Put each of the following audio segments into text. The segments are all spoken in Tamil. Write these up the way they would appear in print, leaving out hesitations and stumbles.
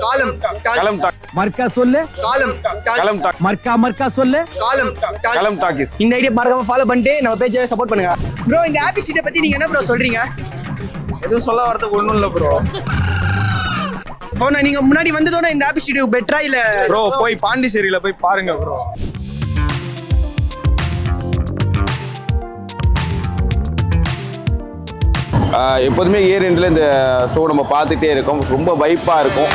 காலம் களம் மர்க்கா சொல்லு காலம் களம் மர்க்கா சொல்லு களம் டாக்கிஸ். இந்த ஐடியா மறக்காம ஃபாலோ பண்ணிட்டு நம்ம பேஜை சப்போர்ட் பண்ணுங்க ப்ரோ. இந்த ஹாப்பி சீட்டை பத்தி நீங்க என்ன ப்ரோ சொல்றீங்க? எதுவும் சொல்ல வரதுக்கு ஒண்ணும் இல்ல ப்ரோ. இப்போ நீங்க முன்னாடி வந்ததோட இந்த ஹாப்பி சீட் பெட்டரா இல்ல ப்ரோ போய் பாண்டிச்சேரியில போய் பாருங்க ப்ரோ. எப்போதுமே இயர் எண்டில் இந்த ஷோ நம்ம பார்த்துட்டே இருக்கோம். ரொம்ப வைப்பாக இருக்கும்.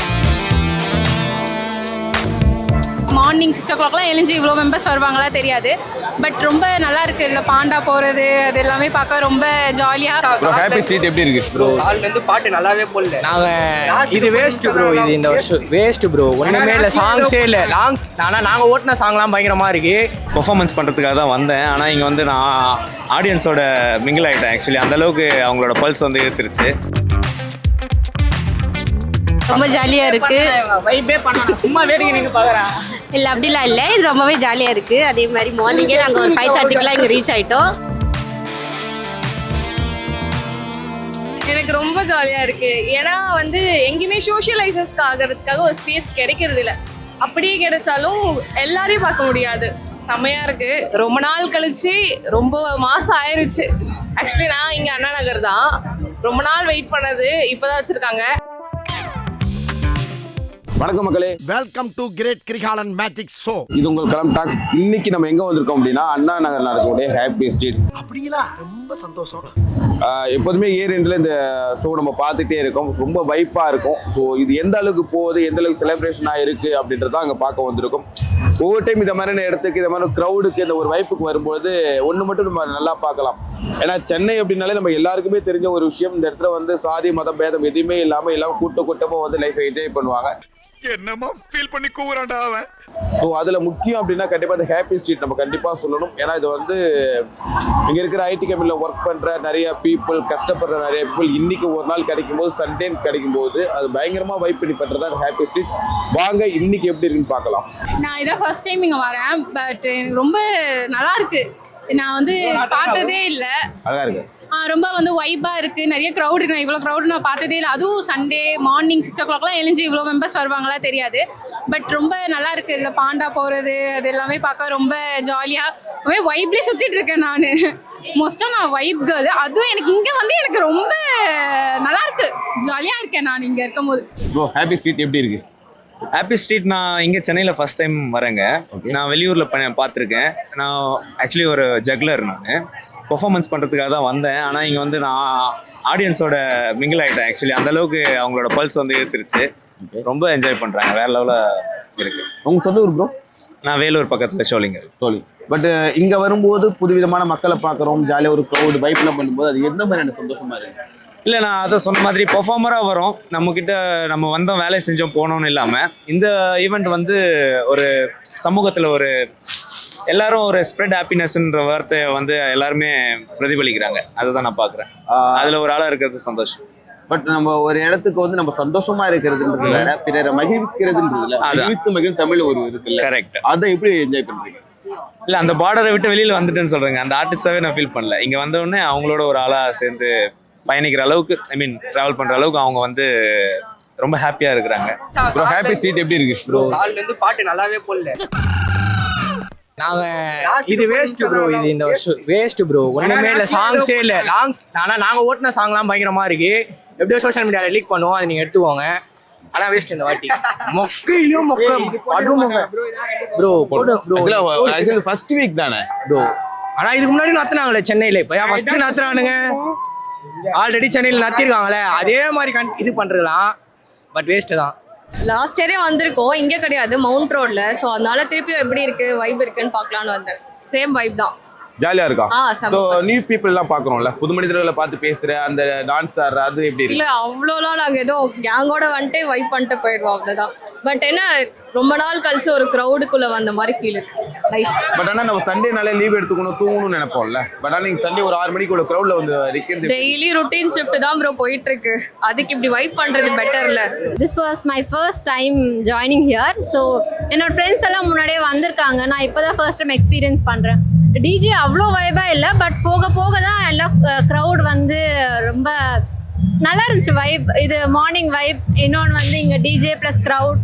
மார்னிங் 6 o'clockலாம் எழுஞ்சி இவ்வளோ மெம்பர்ஸ் வருவாங்களா தெரியாது. பட் ரொம்ப நல்லா இருக்கு. இந்த பாண்டா போகிறது அது எல்லாமே பார்க்க ரொம்ப ஜாலியாக. ப்ரோ ஹாப்பி ஸ்ட்ரீட் எப்படி இருக்கு ப்ரோ? கால்லேருந்து பாட்டு நல்லாவே போடல. நாங்கள் இது வேஸ்ட் ப்ரோ. இது இந்த வருஷம் வேஸ்ட் ப்ரோ. ஒன்றுமே இல்லை, சாங்ஸே இல்லை. ஆனால் நாங்கள் ஓட்டின சாங்லாம் பயங்கரமாக இருக்கு. பெர்ஃபார்மன்ஸ் பண்ணுறதுக்காக தான் வந்தேன். ஆனால் இங்கே வந்து நான் ஆடியன்ஸோட மிங்கிள் ஆகிட்டேன். ஆக்சுவலி அந்தளவுக்கு அவங்களோட பல்ஸ் வந்து எடுத்துருச்சு. ரொம்ப ஜாலியாக இருக்குது. வைப்பே பண்ணணும், சும்மா வேடிக்கை நீங்கள் பார்க்குறேன். இல்லை அப்படிலாம் இல்லை, இது ரொம்பவே ஜாலியாக இருக்குது. அதே மாதிரி மார்னிங்கே நாங்கள் ஒரு 5:30க்குலாம் இங்கே ரீச் ஆகிட்டோம். எனக்கு ரொம்ப ஜாலியாக இருக்குது. ஏன்னா வந்து எங்கேயுமே சோஷியலைசஸ்க்கு ஆகிறதுக்காக ஒரு ஸ்பேஸ் கிடைக்கிறது இல்லை. அப்படியே கிடைச்சாலும் எல்லாரையும் பார்க்க முடியாது. செம்மையாக இருக்குது. ரொம்ப நாள் கழிச்சு ரொம்ப மாதம் ஆயிடுச்சு. ஆக்சுவலி நான் இங்கே அண்ணா நகர் தான். ரொம்ப நாள் வெயிட் பண்ணது இப்போ தான் வச்சுருக்காங்க. வணக்கம் மக்களே, welcome to great Kirikalan magic show. இது உங்கள் களம் டாக்ஸ். இன்னைக்கு நம்ம எங்கே வந்திருக்கோம் அப்படின்னா அண்ணா நகர் நடக்கக்கூடிய ஹாப்பி ஸ்ட்ரீட். அப்படிங்களா? ரொம்ப சந்தோஷம். எப்போதுமே இயர் எண்டில் இந்த ஷோ நம்ம பார்த்துட்டே இருக்கோம். ரொம்ப வைப்பாக இருக்கும். ஸோ இது எந்த அளவுக்கு போகுது, எந்த அளவுக்கு செலிப்ரேஷனாக இருக்குது அப்படின்றத அங்கே பார்க்க வந்திருக்கும். ஒவ்வொரு டைம் இந்த மாதிரியான இடத்துக்கு, இந்த மாதிரி க்ரௌடுக்கு, இந்த ஒரு வைப்புக்கு வரும்போது ஒன்று மட்டும் நம்ம நல்லா பார்க்கலாம். ஏன்னா சென்னை அப்படின்னாலே நம்ம எல்லாருக்குமே தெரிஞ்ச ஒரு விஷயம். இந்த இடத்துல வந்து சாதி மதம் பேதம் எதுவுமே இல்லாமல் எல்லாம் கூட்டமாக வந்து லைஃப்பை என்ஜாய் பண்ணுவாங்க. என்னமா ஃபீல் பண்ணி கூவுறான்டா அவன். ஸோ அதில் முக்கியம் அப்படின்னா கண்டிப்பாக இந்த ஹாப்பி ஸ்ட்ரீட் நம்ம கண்டிப்பாக சொல்லணும். ஏன்னா இது வந்து இங்கே இருக்கிற ஐடி கம்பெனியில் ஒர்க் பண்ணுற நிறைய பீப்புள், கஷ்டப்படுற நிறைய பீப்புள் இன்னைக்கு ஒரு நாள் கிடைக்கும் போது, சண்டே கிடைக்கும் போது அது பயங்கரமாக வைப் பண்ணி பண்ணுறது அந்த ஹாப்பி ஸ்ட்ரீட். வாங்க இன்னைக்கு எப்படி இருக்குன்னு பார்க்கலாம். நான் இதான் ஃபர்ஸ்ட் டைம் இங்கே வரேன். பட் எனக்கு ரொம்ப நல்லா இருக்கு. நான் வந்து பார்த்ததே இல்லை. அழகா இருக்கு. ரொம்ப வந்து வைப்பாக இருக்குது. நிறைய க்ரௌடு இருக்கு. இவ்வளோ க்ரௌடு நான் பார்த்ததே இல்லை. அதுவும் சண்டே மார்னிங் 6 o'clockலாம் எழுஞ்சி இவ்வளோ மெம்பர்ஸ் வருவாங்களா தெரியாது. பட் ரொம்ப நல்லா இருக்குது. இந்த பாண்டா போகிறது அது எல்லாமே பார்க்க ரொம்ப ஜாலியாக ரொம்ப வைப்லேயே சுற்றிட்டு இருக்கேன் நான். மோஸ்ட்டாக நான் வைப் கேர்ள். அதுவும் எனக்கு இங்கே வந்து எனக்கு ரொம்ப நல்லா இருக்குது. ஜாலியாக இருக்கேன் நான் இங்கே இருக்கும்போது. ப்ரோ ஹாப்பி ஸ்ட்ரீட் எப்படி இருக்கு? ஹாப்பி ஸ்ட்ரீட் நான் இங்கே சென்னையில் ஃபஸ்ட் டைம் வரேங்க. நான் வெளியூரில் பார்த்துருக்கேன். நான் ஆக்சுவலி ஒரு ஜக்லர். நான் பெர்ஃபார்மன்ஸ் பண்ணுறதுக்காக தான் வந்தேன். ஆனால் இங்கே வந்து நான் ஆடியன்ஸோட மிங்கிள் ஆகிட்டேன். ஆக்சுவலி அந்தளவுக்கு அவங்களோட பல்ஸ் வந்து எடுத்துருச்சு. ரொம்ப என்ஜாய் பண்ணுறாங்க. வேறு லெவலில் இருக்குது. உங்கள் சொந்த ஊர் ப்ரோ? நான் வேலூர் பக்கத்தில் ஷோலிங்கர். பட் இங்கே வரும்போது புதுவிதமான மக்களை பார்க்குறோம். ஜாலியாக ஒரு க்ரௌடு வைப்பில் பண்ணும்போது அது எந்த மாதிரியான சந்தோஷமாக இருக்குது? இல்லை, நான் அதை சொன்ன மாதிரி பெர்ஃபார்மராக வரோம். நம்மக்கிட்ட நம்ம வந்தோம், வேலை செஞ்சோம், போனோன்னு இல்லாமல் இந்த ஈவெண்ட் வந்து ஒரு சமூகத்தில் ஒரு எல்லாரும் ஒரு ஸ்ப்ரெட் ஹாப்பினஸ்ன்ற வார்த்தையை வந்து எல்லாருமே பிரதிபலிக்கிறாங்க. அதை தான் நான் பார்க்குறேன். அதில் ஒரு ஆளாக இருக்கிறது சந்தோஷம். பட் நம்ம ஒரு இடத்துக்கு வந்து நம்ம சந்தோஷமா இருக்கிறதுன்றது வேற, பிறரை மகிழ்விக்கிறதுன்றதுல மகிழ்வு தமிழ் ஒரு இருக்குல்ல. கரெக்ட். அதை எப்படி என்ஜாய் பண்றீங்க? இல்லை, அந்த பார்டரை விட்டு வெளியில் வந்துட்டேன்னு சொல்கிறேங்க. அந்த ஆர்டிஸ்டாகவே நான் ஃபீல் பண்ணல. இங்கே வந்தோடனே அவங்களோட ஒரு ஆளாக சேர்ந்து பயணிக்கிற அளவுக்கு, ட்ராவல் பண்ணுற அளவுக்கு அவங்க வந்து ரொம்ப ஹாப்பியாக இருக்கிறாங்க. ப்ரோ ஹாப்பி ஸ்ட்ரீட் எப்படி இருக்கு ப்ரோ? கால்லேருந்து பாட்டு நல்லாவே போடல. நாங்கள் இது வேஸ்ட் ப்ரோ. இது இந்த வருஷம் வேஸ்ட் ப்ரோ. ஒன்றுமே இல்லை, சாங்ஸே இல்லை. ஆனால் நாங்கள் ஓட்டின சாங்லாம் பயங்கரமாக இருக்கு. எப்படியோ சோஷியல் மீடியாவில் லீக் பண்ணுவோம், அதை நீங்கள் எடுத்துக்கோங்க. ஆனால் வேஸ்ட் இந்த வாட்டி. மொக்கையிலையும் ப்ரோ ப்ரோ ஃபர்ஸ்ட் வீக் தானே ப்ரோ. ஆனால் இதுக்கு முன்னாடி நடத்துனாங்களே சென்னையில். இப்போ ஏன் ஃபஸ்ட்டு நடத்துறானுங்க? ஆல்ரெடி சென்னையில் நடத்திருக்காங்களே, அதே மாதிரி இது பண்ணுறலாம். பட் வேஸ்ட்டு தான். லாஸ்ட் இயரே வந்திருக்கோம். இங்கே கிடையாது, மவுண்ட் ரோடில். ஸோ அதனால திருப்பியும் எப்படி இருக்குது, வைப் இருக்குன்னு பார்க்கலான்னு வந்தேன். சேம் வைப் தான். ஜாலியா இருக்கா? ஸோ நியூ பீப்புள் எல்லாம் பாக்குறோம்ல, புது மனிதர்களை பார்த்து பேசுற அந்த டான்ஸ் ஆடுற அது எப்படி இருக்கு? இல்லை அவ்வளோலாம் நாங்கள் ஏதோ கேங்கோட வந்துட்டு வைப் பண்ணிட்டு போயிடுவோம், அவ்வளோதான். பட் என்ன ரொம்ப நாள் கழிச்சு ஒரு க்ரௌடுக்குள்ள வந்த மாதிரி ஃபீல் இருக்கு. நைஸ். பட் ஆனால் நம்ம சண்டே நாளே லீவ் எடுத்துக்கணும், தூங்கணும்னு நினைப்போம்ல. பட் ஆனால் நீங்கள் சண்டே ஒரு 6 மணிக்கு ஒரு க்ரௌட்ல வந்து நிற்கிறது. டெய்லி ரொட்டீன் ஷிஃப்ட் தான் ப்ரோ போயிட்டு இருக்கு. அதுக்கு இப்படி வைப் பண்றது பெட்டர்ல. This was my first time joining here. So என்னோட ஃப்ரெண்ட்ஸ் எல்லாம் முன்னாடியே வந்திருக்காங்க. நான் இப்போ தான் ஃபர்ஸ்ட் டைம் எக்ஸ்பீரியன்ஸ் பண்ணுறேன். டிஜே அவ்வளோ வைபாக இல்லை, பட் போக போக தான் எல்லாம் க்ரௌட் வந்து ரொம்ப நல்லா இருந்துச்சு வைப். இது மார்னிங் வைப். இன்னொன்று வந்து இங்கே டிஜே ப்ளஸ் க்ரௌட்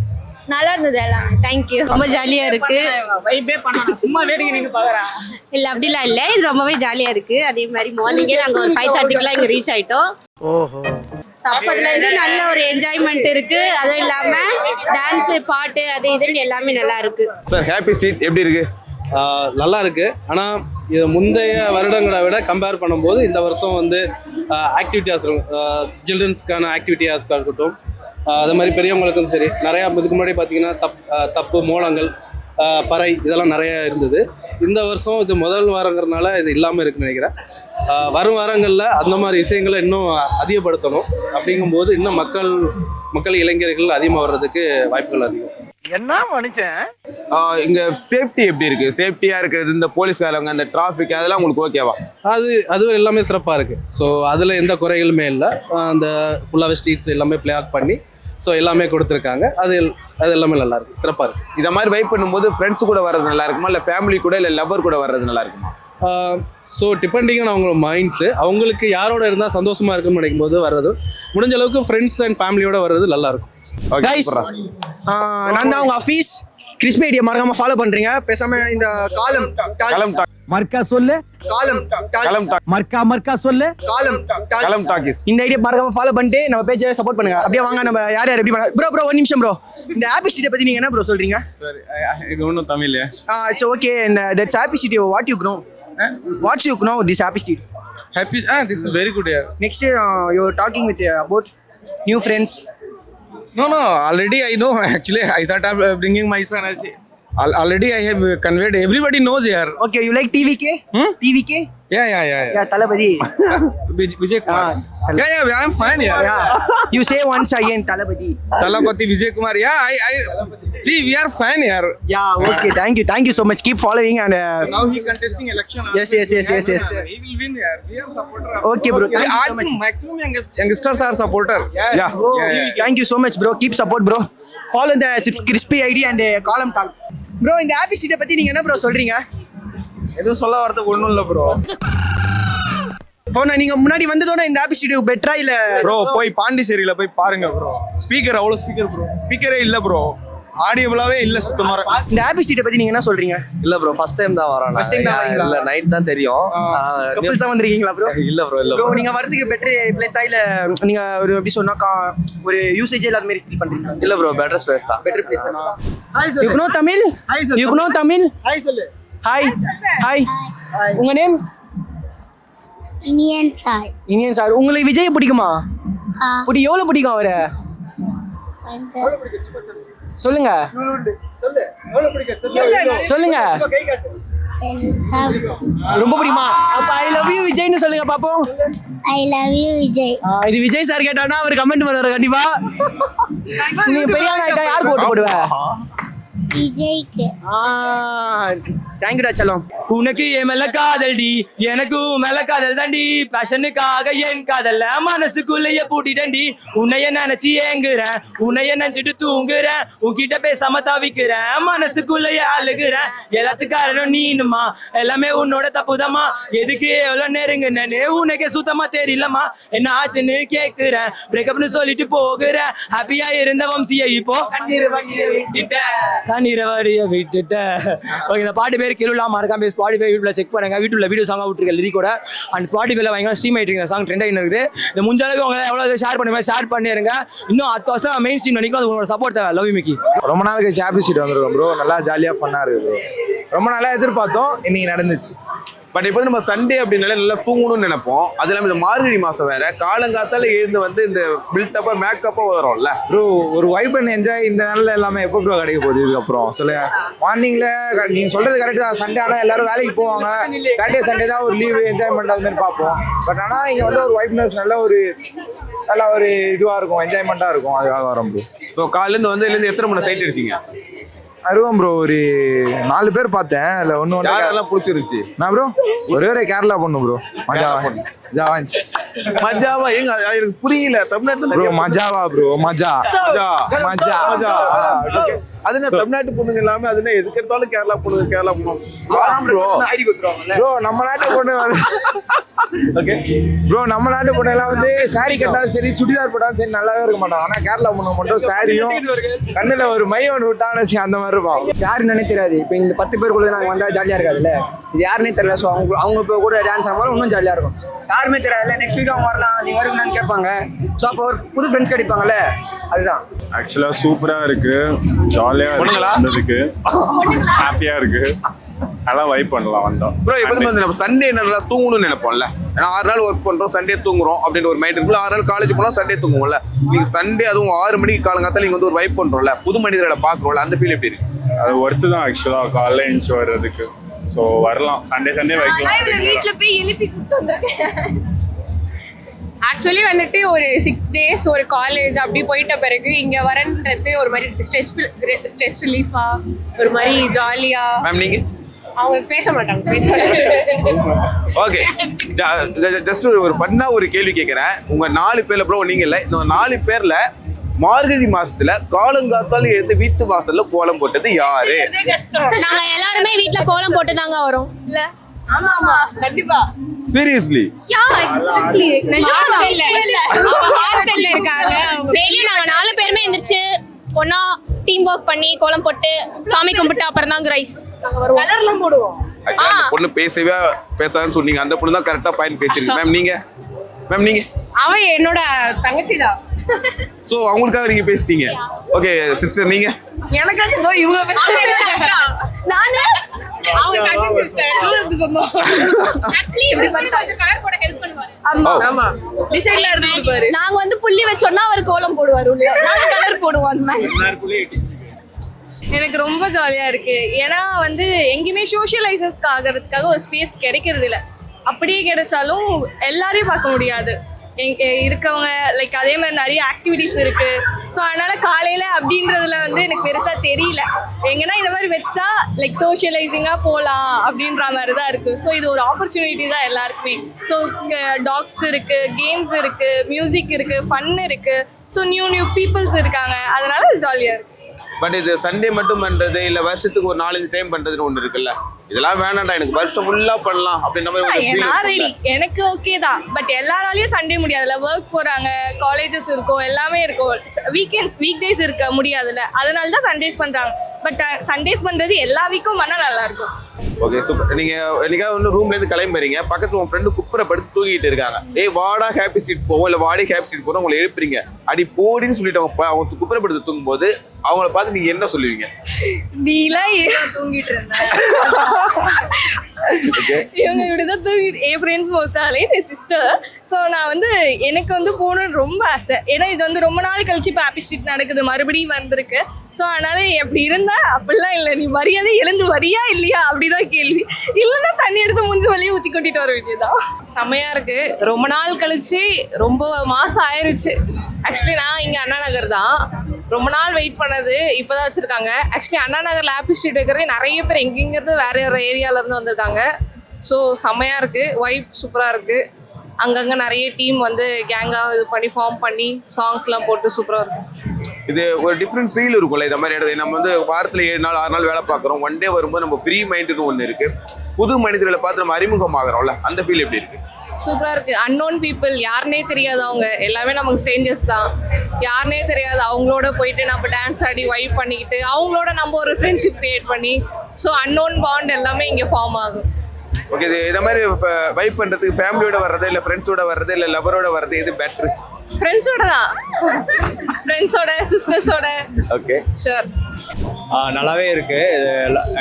நல்லா இருந்தது எல்லாமே. தேங்க்யூ. ரொம்ப ஜாலியாக இருக்கு. வைப்பே பண்ணலாம், சும்மா வேடிக்கை நின்று பார்க்குறேன். இல்லை அப்படிலாம் இல்லை, இது ரொம்பவே ஜாலியாக இருக்கு. அதே மாதிரி மார்னிங்கே நாங்கள் ஒரு 5:30க்குலாம் இங்கே ரீச் ஆயிட்டோம். ஓஹோ. அப்போதுலேருந்து நல்ல ஒரு என்ஜாய்மெண்ட் இருக்கு. அதுவும் இல்லாமல் டான்ஸு பாட்டு அது இதுன்னு எல்லாமே நல்லா இருக்கு. சார் ஹாப்பி ஸ்ட்ரீட் எப்படி இருக்கு? நல்லா இருக்கு. ஆனால் இது முந்தைய வருடங்களை விட கம்பேர் பண்ணும்போது இந்த வருஷம் வந்து ஆக்டிவிட்டியாஸ் சில்ட்ரன்ஸ்க்கான ஆக்டிவிட்டியாஸ்க்காக இருக்கட்டும், அது மாதிரி பெரியவங்களுக்கும் சரி நிறையா இதுக்கு முன்னாடி பார்த்தீங்கன்னா தப்பு மோளங்கள் பறை இதெல்லாம் நிறைய இருந்தது. இந்த வருஷம் இது முதல் வாரங்கிறதுனால இது இல்லாமல் இருக்குன்னு நினைக்கிறேன். வரும் வாரங்களில் அந்த மாதிரி விஷயங்களை இன்னும் அதிகப்படுத்தணும். அப்படிங்கும்போது இன்னும் மக்கள் இளைஞர்கள் அதிகமாக வர்றதுக்கு வாய்ப்புகள் அதிகம். என்ன மனுஷன்? இங்க சேஃப்டி எப்படி இருக்கு? சேஃப்டியா இருக்கிறது, இந்த போலீஸ்காரங்க, அந்த டிராஃபிக் அதெல்லாம் உங்களுக்கு ஓகேவா? அது எல்லாமே சிறப்பாக இருக்குது. ஸோ அதில் எந்த குறைகளுமே இல்லை. அந்த ஃபுல்லாகவே ஸ்ட்ரீட்ஸ் எல்லாமே பிளே ஆஃப் பண்ணி ஸோ எல்லாமே கொடுத்துருக்காங்க. அது எல்லாமே நல்லா இருக்கு, சிறப்பாக இருக்குது. இதை மாதிரி வைப் பண்ணும்போது ஃப்ரெண்ட்ஸ் கூட வர்றது நல்லா இருக்குமா, இல்லை ஃபேமிலி கூட, இல்லை லவர் கூட வர்றது நல்லா இருக்குமா? ஸோ டிபெண்டிங் ஆன் அவங்களோட மைண்ட்ஸு. அவங்களுக்கு யாரோட இருந்தால் சந்தோஷமாக இருக்குன்னு நினைக்கும் போது வர்றது, முடிஞ்ச அளவுக்கு ஃப்ரெண்ட்ஸ் அண்ட் ஃபேமிலியோட வர்றது நல்லாயிருக்கும். Guys, நான் தான் உங்க ஆஃபீஸ் கிறிஸ்பி ஐடியா மறக்காம ஃபாலோ பண்றீங்க. பேசாம இந்த காலம் மர்க்கா சொல்லு மர்க்கா சொல்லு கலம் டாக்கிஸ் இந்த ஐடியா மறக்காம ஃபாலோ பண்ணிட்டு நம்ம பேஜை சப்போர்ட் பண்ணுங்க. அப்படியே வாங்க நம்ம யார் எப்படி பண்ண. ப்ரோ ஒரு நிமிஷம் ப்ரோ, இந்த ஹாப்பி ஸ்ட்ரீட்டை பத்தி நீங்க என்ன ப்ரோ சொல்றீங்க? சார் இது ஒன்றும் தமிழ். It's okay. இந்த that's happy street, what's you know this happy street? Happy this is very good யார். Next you are talking with about new friends. No, already I know. Actually, I thought I'm bringing my son. Already I have conveyed. Everybody knows here. Okay, you like TVK? TVK? Yeah. Talabadi. Vijay Kumar. Yeah, I'm fine. Yeah. You say once again, Talabadi. Talapati Vijay Kumar. Yeah, I see. We are fine here. Yeah. Okay. Thank you so much. Keep following and. Now he contesting election. Yes. He will win here. We are supporter. Okay, bro. Thank you so much. Maximum youngsters are supporter. Yeah. Thank you so much, bro. Keep support, bro. Follow the crispy ID and column talks. Bro, இந்த ஹாப்பி ஸ்ட்ரீட்டை பத்தி நீங்க என்ன ப்ரோ சொல்றீங்க? எதுவும் சொல்ல வரதுக்கு ஒன்றும் இல்லை ப்ரோ. போனா நீங்க முன்னாடி வந்ததோட இந்த ஹாப்பி ஸ்ட்ரீட் பெட்டரா இல்ல ப்ரோ? போய் பாண்டிச்சேரியில போய் பாருங்க ப்ரோ. ஸ்பீக்கர் அவ்வளோ ஸ்பீக்கரே இல்லை ப்ரோ. ஆடியபிளாவே இல்ல சுத்தமா. இந்த ஹாப்பி ஸ்ட்ரீட்டை பத்தி நீங்க என்ன சொல்றீங்க? இல்ல ப்ரோ, ஃபர்ஸ்ட் டைம் தான் வரோம். ஃபர்ஸ்ட் டைம் தான் வரீங்களா? இல்ல நைட் தான் தெரியும். கப்பிள்ஸா வந்திருக்கீங்களா ப்ரோ? இல்ல ப்ரோ நீங்க வரதுக்கு பெட்டர் பிளேஸ் இல்ல நீங்க ஒரு எப்படி சொன்னா ஒரு யூசேஜ் இல்லாத மாதிரி ஃபீல் பண்றீங்க? இல்ல ப்ரோ, பெட்டர் ஸ்பேஸ் தான். பெட்டர் பிளேஸ் தான். You know Tamil? You know Tamil? Hi சொல்லு. Hi. உங்க நேம்? இனியன் சார். உங்களுக்கு விஜய் பிடிக்குமா? எவ்வளவு பிடிக்கும் அவரை? சொல்லுங்க. சொல்லுங்க. ரொம்ப பிடிக்குமா? அப்ப ஐ லவ் யூ விஜய்னு சொல்லுங்க பாப்போம். I love you Vijay. இது விஜய் சார் கேட்டானா அவர் கமெண்ட் பண்ணுவாரு கண்டிப்பா. நீங்க பெரிய ஆளா ஆயிட்டா யாருக்கு ஓட்டு போடுவ? விஜய்க்கு. தேங்க்யூடா செல்லம். உனக்கு என் மேல காதல் டி, எனக்கும் மேல காதல் தாண்டி. பேஷனுக்காக என் காதல்ல மனசுக்குள்ளேயே பூட்டிட்டேன்டி. உன்னைய நினைச்சு ஏங்குறேன், உன்னைய நினைச்சிட்டு தூங்குறேன். உன்கிட்ட பேசாம தவிக்கிறேன், மனசுக்குள்ளேயே அழுகுறேன். எல்லாத்துக்கு காரணம் நீனுமா, எல்லாமே உன்னோட தப்புதமா. எதுக்கு எவ்வளவு நெருங்குனேன்னு உனக்கே சுத்தமா தெரியலமா. என்ன ஆச்சுன்னு கேக்குறேன், பிரேக்கப்னு சொல்லிட்டு போகிறேன். ஹாப்பியா இருந்த வம்சியை இப்போ கண்ணீர் வடிய விட்டுட்ட. ஓகே, இந்த பாட்டு பேர் கிலுலா. மறக்காம ஸ்பாட்டிஃபை யூடியூப்ல செக் பண்ணுங்க. யூடியூப்ல வீடியோ சாங்கா விட்டுருக்க லிரிக் கூட. அண்ட் ஸ்பாட்டிஃபைல பயங்கர ஸ்ட்ரீம் ஆயிட்டு இருக்கு. சாங் ட்ரெண்ட் ஆகி இருக்குது. இந்த முடிஞ்ச அளவுக்கு உங்களை எவ்வளவு ஷேர் பண்ணுங்க, ஷேர் பண்ணிருங்க. இன்னும் 10 வருஷம் மெயின் ஸ்ட்ரீம் நினைக்கும். அது உங்களோட சப்போர்ட் தேவை. Love you Mickey. ரொம்ப நாளைக்கு ஹாப்பி ஸ்ட்ரீட் வந்திருக்கோம் ப்ரோ. நல்லா ஜாலியா ஃபன்னா இருக்கு ப்ரோ. ரொம்ப நாளா எதிர்பார்த்தோம், இன்னைக்கு நடந்துச்சு. பட் இப்போ நம்ம சண்டே அப்படின்னாலே நல்லா தூங்கணும்னு நினைப்போம். அது இல்லாமல் இந்த மார்கழி மாதம் வேற, காலங்காத்தால எழுந்து வந்து இந்த பில்டப்பாக மேக்கப்பாக வரும்ல ப்ரோ. ஒரு வைப் அண்ட் என்ஜாய் இந்த நாளில் எல்லாமே எப்போ ப்ரோ கிடைக்க போகுது இதுக்கப்புறம் சொல்லுங்க. மார்னிங்கில் நீங்கள் சொல்கிறது கரெக்ட் தான். சண்டே ஆனால் எல்லாரும் வேலைக்கு போவாங்க. சண்டே தான் ஒரு லீவு, என்ஜாய்மெண்ட் அது மாதிரி பார்ப்போம். பட் ஆனால் இங்கே வந்து ஒரு வைப்னஸ் நல்ல ஒரு இதுவாக இருக்கும், என்ஜாய்மெண்ட்டாக இருக்கும். அதுக்காக வரோம் ப்ரோ. ஸோ காலையிலேருந்து வந்து இதுலேருந்து எத்தனை மணி சைட் அடிச்சிங்க? வருவோம் ப்ரோ. ஒரு 4 பேர் பார்த்தேன். இல்லை யாரெல்லாம் பிடிச்சிருச்சு? நான் ப்ரோ ஒரே கேரளா பொண்ணு ப்ரோ. மஜாவா? எங்க எனக்கு புரியல. தமிழ்நாட்டில் ப்ரோ மஜாவா ப்ரோ. மஜா. அது என்ன தமிழ்நாட்டு பொண்ணுங்க இல்லாம அது என்ன எதுக்கு எடுத்தாலும் கேரளா பொண்ணுங்க ப்ரோ நம்ம நாட்டு பொண்ணு ஓகே ப்ரோ நம்ம நாட்டு பொண்ணெல்லாம் வந்து சாரி கட்டாலும் சரி சுடிதார் போட்டாலும் சரி நல்லாவே இருக்க மாட்டாங்க. ஆனா கேரளா பொண்ணு மட்டும் சாரியும் கண்ணுல ஒரு மை ஒன்று விட்டான்னு வச்சு அந்த மாதிரி இருப்பாங்க. யாருன்னு தெரியாது. இப்போ இந்த 10 பேருக்குள்ள நாங்கள் வந்தால் ஜாலியாக இருக்காதுல்ல. இது யாருன்னே தெரியல. ஸோ அவங்க இப்போ கூட டான்ஸ் ஆகும்போது இன்னும் ஜாலியாக இருக்கும். யாருமே தெரியல. நெக்ஸ்ட் வீக் அவங்க வரலாம், நீ வருவீங்கன்னு கேட்பாங்க. ஸோ அப்போ ஒரு புது ஃப்ரெண்ட்ஸ் கிடைப்பாங்கல்ல, அதுதான். ஆக்சுவலாக சூப்பராக இருக்கு, ஜாலியாக இருந்ததுக்கு, ஹாப்பியாக இருக்கு, நல்லா வைப் பண்ணலாம் வந்தோம். ப்ரோ எப்போதுமே வந்து நம்ம சண்டே நல்லா தூங்கணும்னு நினைப்போம்ல. ஏன்னா 6 நாள் ஒர்க் பண்றோம், சண்டே தூங்குறோம் அப்படின்ற ஒரு மைண்ட் இருக்குல்ல. 6 நாள் காலேஜ் போனால் சண்டே தூங்குவோம்ல. நீங்க சண்டே அதுவும் 6 மணிக்கு காலங்காத்தால நீங்க வந்து ஒரு வைப் பண்றோம்ல, புது மனிதர்களை பாக்குறோம்ல, அந்த ஃபீல் எப்படி இருக்கு? அது ஒர்த்து தான் ஆக்சுவலாக காலைல எழுந்துச்சு வர்றதுக்கு. ஸோ வரலாம், சண்டே வைக்கலாம். வீட்டில் போய் எழுப்பி கூப்பிட்டு வந்திருக்கேன். ஆக்சுவலி வந்துட்டு ஒரு 6 days ஒரு காலேஜ் அப்படி போயிட்ட பிறகு இங்கே வரன்றது ஒரு மாதிரி ஸ்ட்ரெஸ் ரிலீஃபா, ஒரு மாதிரி ஜாலியா. மேம் நீங்க அவங்க பேச மாட்டாங்க. ஓகே, ஜஸ்ட் ஒரு பண்ணா ஒரு கேள்வி கேட்கிறேன். உங்க 4 பேர்ல ப்ரோ நீங்க இல்ல, இந்த 4 பேர்ல மார்கழி மாசத்துல காலங்காத்தால எழுந்து வீட்டு வாசல்ல கோலம் போட்டது யாரு? நாங்க எல்லாருமே வீட்ல கோலம் போட்டு தாங்க வரோம். இல்ல ஆமா ஆமா கண்டிப்பா. சீரியஸ்லி? Yeah exactly. ஹாஸ்டல்ல இருக்காங்க. சரி நாங்க 4 பேருமே எந்திரச்சு ஒண்ணா டீம் ஒர்க் பண்ணி கோலம் போட்டு சாமி கும்பிட்டு அப்புறம் தான் ரைஸ் நாங்க வருவோம். கலர்லாம் போடுவோம். அந்த பொண்ணு பேசான்னு சொன்னீங்க, அந்த பொண்ணு தான் கரெக்டா பாயிண்ட் பேசிருக்கு. மேம் நீங்க அவ என்னோட தங்கச்சி தான். சோ அவங்களுக்காக நீங்க பேசிட்டீங்க. ஓகே சிஸ்டர் நீங்க? எனக்காக இதோ இவங்க நானே அவங்க கசின் சிஸ்டர் சொன்னோம். एक्चुअली இப்படி பண்ணி கொஞ்சம் கலர் போட ஹெல்ப் பண்ணுவாரு. ஆமா ஆமா டிசைன்ல எடுத்து கொடுப்பாரு. நாங்க வந்து புள்ளி வெச்சோம்னா அவர் கோலம் போடுவாரு உள்ள. நாங்க கலர் போடுவோம் அந்த மாதிரி. எனக்கு ரொம்ப ஜாலியாக இருக்குது. ஏன்னா வந்து எங்கேயுமே சோஷியலைசஸ்க்கு ஆகிறதுக்காக ஒரு ஸ்பேஸ் கிடைக்கிறது இல்லை. அப்படியே கிடைச்சாலும் எல்லாரையும் பார்க்க முடியாது இருக்கவங்க. லைக் அதே மாதிரி நிறைய ஆக்டிவிட்டிஸ் இருக்குது. ஸோ அதனால் காலையில் அப்படின்றதுல வந்து எனக்கு பெருசாக தெரியல. எங்கன்னா இந்த மாதிரி வச்சா லைக் சோஷியலைசிங்காக போகலாம் அப்படின்ற மாதிரி தான் இருக்குது. ஸோ இது ஒரு ஆப்பர்ச்சுனிட்டி தான் எல்லாருக்குமே. ஸோ டாக்ஸ் இருக்குது, கேம்ஸ் இருக்குது, மியூசிக் இருக்குது, ஃபன் இருக்குது. ஸோ நியூ பீப்புள்ஸ் இருக்காங்க, அதனால ஜாலியாக இருக்குது. பட் இது சண்டே மட்டும் பண்றது இல்ல வருஷத்துக்கு ஒரு 4-5 டைம் பண்றதுன்னு ஒண்ணு இருக்குல்ல, இதெல்லாம் வேணாம்டா எனக்கு வருஷம் ஃபுல்லா பண்ணலாம் அப்படின்ற மாதிரி. எனக்கு ஓகே தான், பட் எல்லாராலையும் சண்டே முடியாதுல்ல. ஒர்க் போறாங்க, காலேஜஸ் இருக்கும், எல்லாமே இருக்கும். வீக் டேஸ் இருக்க முடியாதுல்ல, அதனால தான் சண்டேஸ் பண்றாங்க. பட் சண்டேஸ் பண்றது எல்லா வீக்கும் பண்ணா நல்லா இருக்கும். Okay super. நீங்க என்னைக்காவது ஒன்று ரூம்ல இருந்து கிளம்புறீங்க, பக்கத்துல உங்க ஃப்ரெண்டு குப்புரை படுத்து தூங்கிட்டு இருக்காங்க. வாடா ஹாப்பி சீட் போவோம் இல்ல வாடி ஹாப்பி சீட் போறோம், உங்களை எழுப்புறீங்க, அடி போடின்னு சொல்லிட்டு அவங்க குப்புரை படுத்து தூங்கும் போது அவங்கள பார்த்து நீங்க என்ன சொல்லுவீங்க? நீலாம் தூங்கிட்டு இருந்த இவங்க இப்படிதான் தூங்கிட்டு. என் ஃப்ரெண்ட்ஸ் மோஸ்டாலே என் சிஸ்டர். ஸோ நான் வந்து எனக்கு வந்து போகணுன்னு ரொம்ப ஆசை. ஏன்னா இது வந்து ரொம்ப நாள் கழிச்சு இப்போ ஹாப்பி ஸ்ட்ரீட் நடக்குது, மறுபடியும் வந்திருக்கு. ஸோ அதனால எப்படி இருந்தா அப்படிலாம் இல்லை, நீ மரியாதை எழுந்து வரியா இல்லையா அப்படிதான் கேள்வி. இல்லைன்னா தண்ணி எடுத்து மூஞ்சி வழியே ஊற்றி கொட்டிட்டு வர வேண்டியதான். செம்மையா இருக்கு. ரொம்ப நாள் கழிச்சு ரொம்ப மாசம் ஆயிருச்சு. ஆக்சுவலி நான் இங்க அண்ணா நகர் தான், ரொம்ப நாள் வெயிட் பண்ணது இப்போதான் வச்சிருக்காங்க. ஆக்சுவலி அண்ணா நகர்ல ஹாப்பி ஸ்ட்ரீட் வைக்கிறதே நிறைய பேர் எங்கிருந்து வேற ஒரு ஏரியால இருந்து வந்திருக்காங்க. ஸோ செம்மையா இருக்கு, வைப் சூப்பரா இருக்கு. அங்கங்க நிறைய டீம் வந்து கேங்கா இது பண்ணி ஃபார்ம் பண்ணி சாங்ஸ்லாம் போட்டு சூப்பரா இருக்கு. இது ஒரு டிஃப்ரெண்ட் ஃபீல் இருக்கும்ல இந்த மாதிரி இடத்துல. நம்ம வந்து வாரத்தில் 7 நாள் 6 நாள் வேலை பார்க்குறோம். ஒன் டே வரும்போது நம்ம ஃப்ரீ மைண்டுன்னு ஒன்று இருக்கு. புது மனிதர்களை பார்த்து நம்ம அறிமுகமாகறோம்ல, அந்த ஃபீல் எப்படி இருக்கு? சூப்பரா இருக்கு. அன்னோன் பீப்புள், யாருனே தெரியாது, அவங்க எல்லாமே நமக்கு ஸ்ட்ரேஞ்சர்ஸ் தான். யாருனே தெரியாது, அவங்களோட போயிட்டு நம்ம டான்ஸ் ஆடி வைப் பண்ணிக்கிட்டு அவங்களோட நம்ம ஒரு ஃப்ரெண்ட்ஷிப் கிரியேட் பண்ணி ஸோ அன்னோன் பாண்ட் எல்லாமே இங்கே ஃபார்ம் ஆகும். ஓகே, இது இந்த மாதிரி வைப் பண்ணுறதுக்கு ஃபேமிலியோட வர்றது இல்லை ஃப்ரெண்ட்ஸோட வர்றது இல்லை லவரோட வர்றது, இது பெட்ரு? ஃப்ரெண்ட்ஸோட தான், ஃப்ரெண்ட்ஸோட சிஸ்டர்ஸோட. Okay sure. நல்லாவே இருக்கு.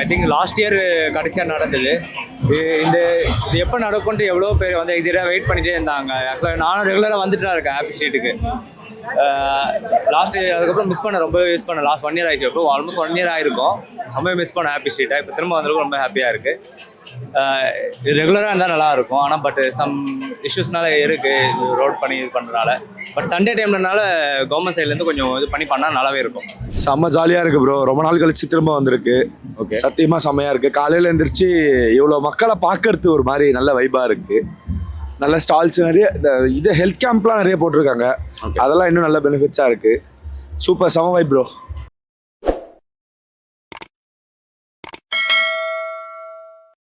ஐ திங்க் லாஸ்ட் இயர் கடைசியாக நடந்தது. இது எப்போ நடக்கும்ட்டு எவ்வளோ பேர் வந்து எக்ஸைட்டாக வெயிட் பண்ணிகிட்டே இருந்தாங்க. ஆக்சுவலாக நானும் ரெகுலராக வந்துட்டு தான் இருக்கேன் ஹாப்பி ஸ்ட்ரீட்டுக்கு. லாஸ்ட் அதுக்கப்புறம் மிஸ் பண்ண, ரொம்ப மிஸ் பண்ண. லாஸ்ட் 1 year ஆகிடுச்சு, இப்போ ஆல்மோஸ்ட் 1 year ஆகிருக்கும். ரொம்ப மிஸ் பண்ண ஹாப்பி ஸ்ட்ரீட்டை. இப்போ திரும்ப வந்திருக்கும், ரொம்ப ஹாப்பியாக இருக்குது. ரெகுலராக இருந்தால் நல்லா இருக்கும். ஆனால் பட் சம் இஷ்யூஸ்னால இருக்குது, இது ரோட் பண்ணி இது பண்ணுறதுனால. பட் சண்டே டைம்லனால கவர்மெண்ட் சைட்லேருந்து கொஞ்சம் இது பண்ணால் நல்லாவே இருக்கும். செம்ம ஜாலியாக இருக்குது ப்ரோ. ரொம்ப நாள் கழிச்சு திரும்ப வந்திருக்கு. ஓகே, சத்தியமாக செம்மையாக இருக்குது. காலையில் எழுந்திரிச்சு இவ்வளோ மக்களை பார்க்கறது ஒரு மாதிரி நல்ல வைபாக இருக்குது. நல்ல ஸ்டால்ஸ் நிறைய, இது ஹெல்த் கேம்ப்லாம் நிறைய போட்டிருக்காங்க. அதெல்லாம் இன்னும் நல்ல பெனிஃபிட்ஸாக இருக்குது. சூப்பர், செம வைப் ப்ரோ.